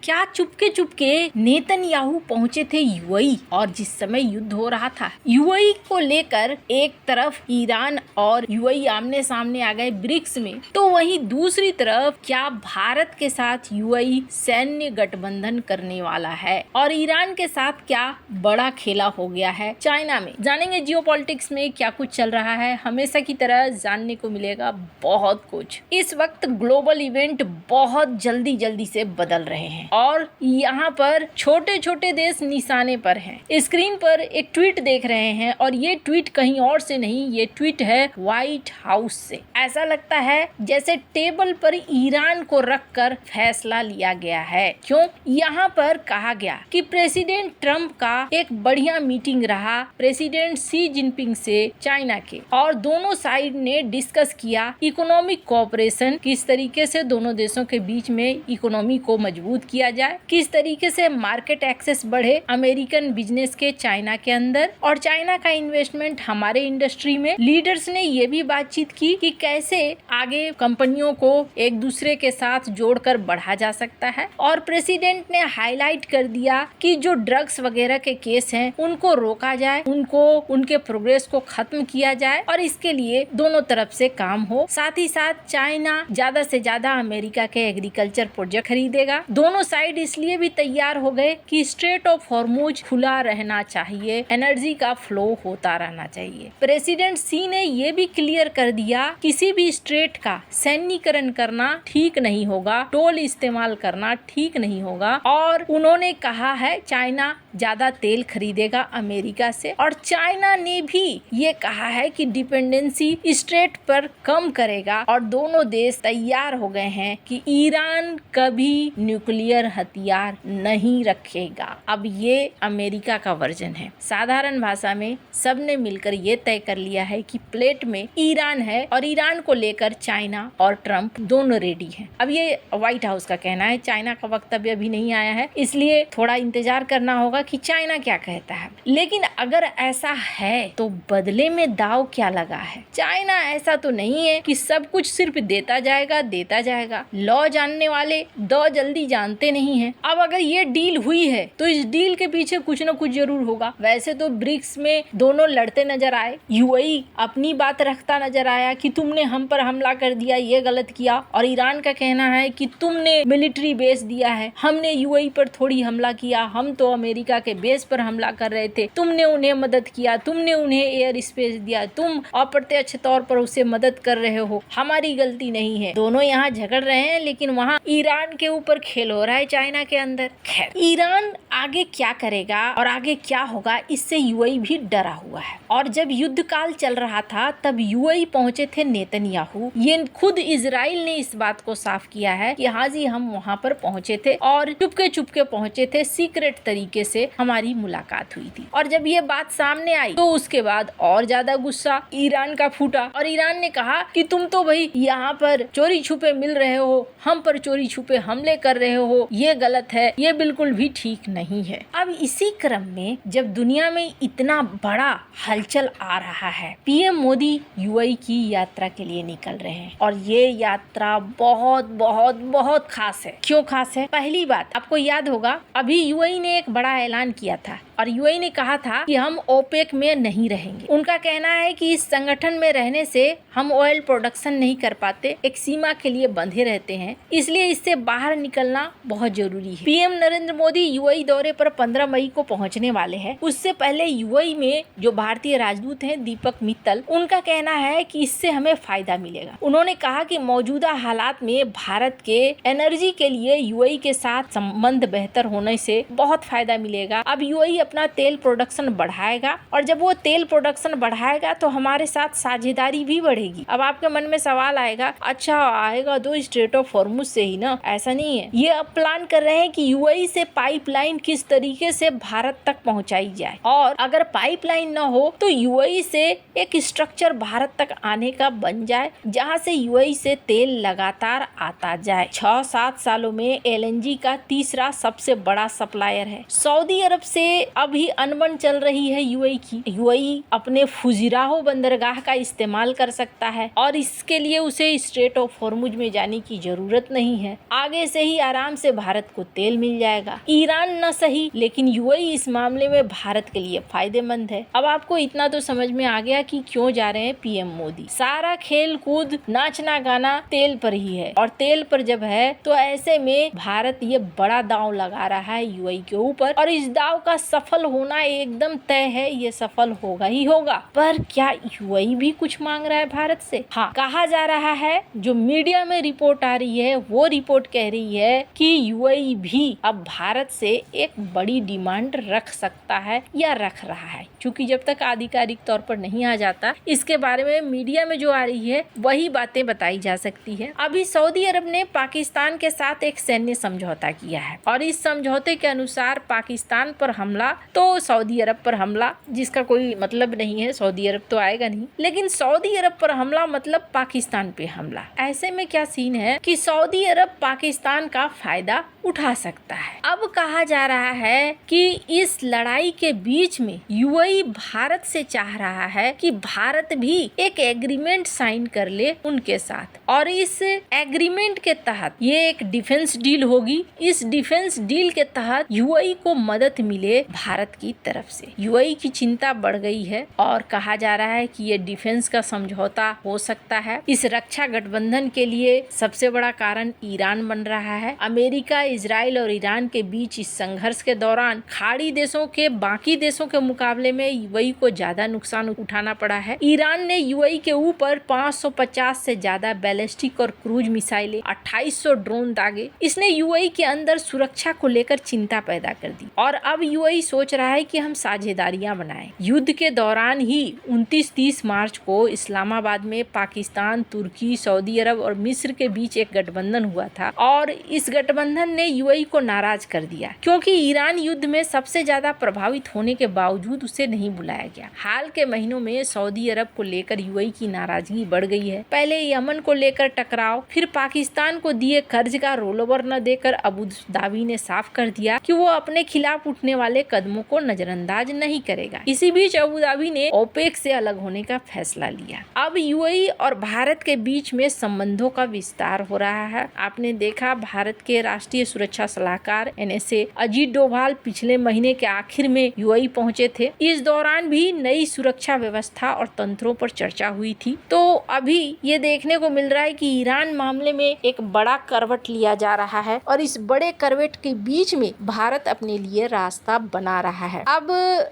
क्या चुपके चुपके नेतन्याहू पहुंचे थे यूएई, और जिस समय युद्ध हो रहा था यूएई को लेकर एक तरफ ईरान और यूएई आमने सामने आ गए ब्रिक्स में, तो वहीं दूसरी तरफ क्या भारत के साथ यूएई सैन्य गठबंधन करने वाला है और ईरान के साथ क्या बड़ा खेला हो गया है चाइना में। जानेंगे जियोपॉलिटिक्स में क्या कुछ चल रहा है, हमेशा की तरह जानने को मिलेगा बहुत कुछ। इस वक्त ग्लोबल इवेंट बहुत जल्दी से बदल रहे हैं और यहाँ पर छोटे छोटे देश निशाने पर हैं। स्क्रीन पर एक ट्वीट देख रहे हैं और ये ट्वीट कहीं और से नहीं, ये ट्वीट है व्हाइट हाउस से। ऐसा लगता है जैसे टेबल पर ईरान को रखकर फैसला लिया गया है। क्यों? यहाँ पर कहा गया कि प्रेसिडेंट ट्रंप का एक बढ़िया मीटिंग रहा प्रेसिडेंट शी जिनपिंग से चाइना के, और दोनों साइड ने डिस्कस किया इकोनॉमिक कोऑपरेशन, किस तरीके से दोनों देशों के बीच में इकोनॉमी को मजबूत किया जाए, किस तरीके से मार्केट एक्सेस बढ़े अमेरिकन बिजनेस के चाइना के अंदर और चाइना का इन्वेस्टमेंट हमारे इंडस्ट्री में। लीडर्स ने ये भी बातचीत की कि कैसे आगे कंपनियों को एक दूसरे के साथ जोड़कर बढ़ा जा सकता है, और प्रेसिडेंट ने हाईलाइट कर दिया कि जो ड्रग्स वगैरह के केस हैं उनको रोका जाए, उनके प्रोग्रेस को खत्म किया जाए और इसके लिए दोनों तरफ से काम हो। साथ ही साथ चाइना ज्यादा से ज्यादा अमेरिका के एग्रीकल्चर प्रोजेक्ट खरीदेगा। दोनों साइड इसलिए भी तैयार हो गए कि स्ट्रेट ऑफ हॉर्मुज खुला रहना चाहिए, एनर्जी का फ्लो होता रहना चाहिए। प्रेसिडेंट शी ने ये भी क्लियर कर दिया किसी भी स्ट्रेट का सैन्यीकरण करना ठीक नहीं होगा, टोल इस्तेमाल करना ठीक नहीं होगा, और उन्होंने कहा है चाइना ज्यादा तेल खरीदेगा अमेरिका से, और चाइना ने भी ये कहा है कि डिपेंडेंसी स्ट्रेट पर कम करेगा, और दोनों देश तैयार हो गए हैं कि ईरान कभी न्यूक्लियर हथियार नहीं रखेगा। अब ये अमेरिका का वर्जन है। साधारण भाषा में सबने मिलकर ये तय कर लिया है कि प्लेट में ईरान है और ईरान को लेकर चाइना और ट्रंप दोनों रेडी हैं। अब ये व्हाइट हाउस का कहना है, चाइना का वक्तव्य अभी नहीं आया है, इसलिए थोड़ा इंतजार करना होगा कि चाइना क्या कहता है। लेकिन अगर ऐसा है तो बदले में दाव क्या लगा है? चाइना ऐसा तो नहीं है कि सब कुछ सिर्फ देता जाएगा। लॉ जानने वाले दो जल्दी जानते नहीं हैं। अब अगर ये डील हुई है तो इस डील के पीछे कुछ न कुछ जरूर होगा। वैसे तो ब्रिक्स में दोनों लड़ते नजर आए, यूएई अपनी बात रखता नजर आया कि तुमने हम पर हमला कर दिया, ये गलत किया, और ईरान का कहना है कि तुमने मिलिट्री बेस दिया है, हमने यूएई पर थोड़ी हमला किया, हम तो अमेरिका के बेस पर हमला कर रहे थे, तुमने उन्हें मदद किया, तुमने उन्हें एयर स्पेस दिया, तुम अप्रत्यक्ष तौर पर उसे मदद कर रहे हो, हमारी गलती नहीं है। दोनों यहाँ झगड़ रहे हैं, लेकिन वहाँ ईरान के ऊपर खेल हो रहा है चाइना के अंदर। खैर, ईरान आगे क्या करेगा और आगे क्या होगा इससे यूएई भी डरा हुआ है। और जब युद्ध काल चल रहा था तब यूएई पहुंचे थे नेतन्याहू। ये खुद इजराइल ने इस बात को साफ किया है कि हाँ जी, हम वहाँ पर पहुंचे थे और चुपके पहुंचे थे, सीक्रेट तरीके से हमारी मुलाकात हुई थी। और जब ये बात सामने आई तो उसके बाद और ज्यादा गुस्सा ईरान का फूटा और ईरान ने कहा कि तुम तो भाई यहाँ पर चोरी छुपे मिल रहे हो, हम पर चोरी छुपे हमले कर रहे हो, ये गलत है, ये बिल्कुल भी ठीक नहीं है। अब इसी क्रम में जब दुनिया में इतना बड़ा हलचल आ रहा है, पीएम मोदी यूएई की यात्रा के लिए निकल रहे हैं और ये यात्रा बहुत बहुत बहुत खास है। क्यों खास है? पहली बात, आपको याद होगा अभी यूएई ने एक बड़ा ऐलान किया था और यूएई ने कहा था कि हम ओपेक में नहीं रहेंगे। उनका कहना है कि इस संगठन में रहने से हम ऑयल प्रोडक्शन नहीं कर पाते, एक सीमा के लिए बंधे रहते हैं, इसलिए इससे बाहर निकलना बहुत जरूरी है। पीएम नरेंद्र मोदी यूएई दौरे पर 15 मई को पहुंचने वाले हैं। उससे पहले यूएई में जो भारतीय राजदूत हैं दीपक मित्तल, उनका कहना है कि इससे हमें फायदा मिलेगा। उन्होंने कहा कि मौजूदा हालात में भारत के एनर्जी के लिए यूएई के साथ संबंध बेहतर होने से बहुत फायदा मिलेगा। अब यूएई अपना तेल प्रोडक्शन बढ़ाएगा और जब वो तेल प्रोडक्शन बढ़ाएगा तो हमारे साथ साझेदारी भी बढ़ेगी। अब आपके मन में सवाल आएगा, अच्छा आएगा तो स्ट्रेट ऑफ हॉर्मुज से ही ना? ऐसा नहीं है। ये अब प्लान कर रहे हैं कि यूएई से पाइपलाइन किस तरीके से भारत तक पहुंचाई जाए, और अगर पाइपलाइन ना हो तो यूएई से एक स्ट्रक्चर भारत तक आने का बन जाए जहां से यूएई से तेल लगातार आता जाए। 6-7 सालों में एलएनजी का तीसरा सबसे बड़ा सप्लायर है। सऊदी अरब से अभी अनबन चल रही है यूएई की। यूएई अपने फुजिराहो बंदरगाह का इस्तेमाल कर सकता है और इसके लिए उसे स्ट्रेट ऑफ हॉर्मुज में जाने की जरूरत नहीं है। आगे से ही आराम से भारत को तेल मिल जाएगा। ईरान न सही, लेकिन यूएई इस मामले में भारत के लिए फायदेमंद है। अब आपको इतना तो समझ में आ गया कि क्यों जा रहे हैं पीएम मोदी। सारा खेल कूद नाचना गाना तेल पर ही है और तेल पर जब है तो ऐसे में भारत ये बड़ा दांव लगा रहा है यूएई के ऊपर और इस दांव का सफल होना एकदम तय है। ये सफल होगा ही होगा। पर क्या यूएई भी कुछ मांग रहा है भारत से? हाँ, कहा जा रहा है, जो मीडिया में रिपोर्ट आ रही है वो रिपोर्ट कह रही है कि यूएई भी अब भारत से एक बड़ी डिमांड रख सकता है या रख रहा है। क्योंकि जब तक आधिकारिक तौर पर नहीं आ जाता, इसके बारे में मीडिया में जो आ रही है वही बातें बताई जा सकती है। अभी सऊदी अरब ने पाकिस्तान के साथ एक सैन्य समझौता किया है और इस समझौते के अनुसार पाकिस्तान पर हमला तो सऊदी अरब पर हमला, जिसका कोई मतलब नहीं है, सऊदी अरब तो आएगा नहीं, लेकिन सऊदी अरब पर हमला मतलब पाकिस्तान पे हमला। ऐसे में क्या सीन है कि सऊदी अरब पाकिस्तान का फायदा उठा सकता है। अब कहा जा रहा है कि इस लड़ाई के बीच में यूएई भारत से चाह रहा है कि भारत भी एक एग्रीमेंट साइन कर ले उनके साथ और इस एग्रीमेंट के तहत ये एक डिफेंस डील होगी। इस डिफेंस डील के तहत यूएई को मदद मिले भारत की तरफ से। यूएई की चिंता बढ़ गई है और कहा जा रहा है कि ये डिफेंस का समझौता हो सकता है। इस रक्षा गठबंधन के लिए सबसे बड़ा कारण ईरान बन रहा है। अमेरिका, इजराइल और ईरान के बीच इस संघर्ष के दौरान खाड़ी देशों के बाकी देशों के मुकाबले में यूएई को ज्यादा नुकसान उठाना पड़ा है। ईरान ने यूएई के ऊपर 550 से ज्यादा बैलिस्टिक और क्रूज मिसाइलें, 2800 ड्रोन दागे। इसने यूएई के अंदर सुरक्षा को लेकर चिंता पैदा कर दी और अब यूएई सोच रहा है कि हम साझेदारियां बनाएं। युद्ध के दौरान ही 29-30 मार्च को इस्लामाबाद में पाकिस्तान, तुर्की, सऊदी अरब और मिस्र के बीच एक गठबंधन हुआ था और इस गठबंधन ने यूएई को नाराज कर दिया क्योंकि ईरान युद्ध में सबसे ज्यादा प्रभावित होने के बावजूद उसे नहीं बुलाया गया। हाल के महीनों में सऊदी अरब को लेकर यूएई की नाराजगी बढ़ गई है। पहले यमन को लेकर टकराव, फिर पाकिस्तान को दिए कर्ज का रोलओवर न देकर अबू धाबी ने साफ कर दिया कि वो अपने खिलाफ उठने वाले कदमों को नजरअंदाज नहीं करेगा। इसी बीच अबू धाबी ने ओपेक से अलग होने का फैसला लिया। अब यूएई और भारत के बीच में संबंधों का विस्तार हो रहा है। आपने देखा, भारत के राष्ट्रीय सुरक्षा सलाहकार NSA अजीत डोभाल पिछले महीने के आखिर में यूएई पहुंचे थे। इस दौरान भी नई सुरक्षा व्यवस्था और तंत्रों पर चर्चा हुई थी। तो अभी ये देखने को मिल रहा है कि ईरान मामले में एक बड़ा करवट लिया जा रहा है और इस बड़े करवट के बीच में भारत अपने लिए रास्ता बना रहा है। अब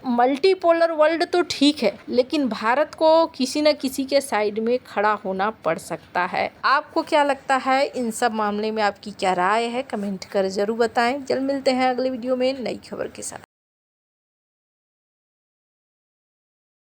मल्टीपोलर वर्ल्ड तो ठीक है, लेकिन भारत को किसी न किसी के साइड में खड़ा होना पड़ सकता है। आपको क्या लगता है? इन सब मामले में आपकी क्या राय है? कमेंट कर जरूर बताएं। जल्द मिलते हैं अगले वीडियो में नई खबर के साथ।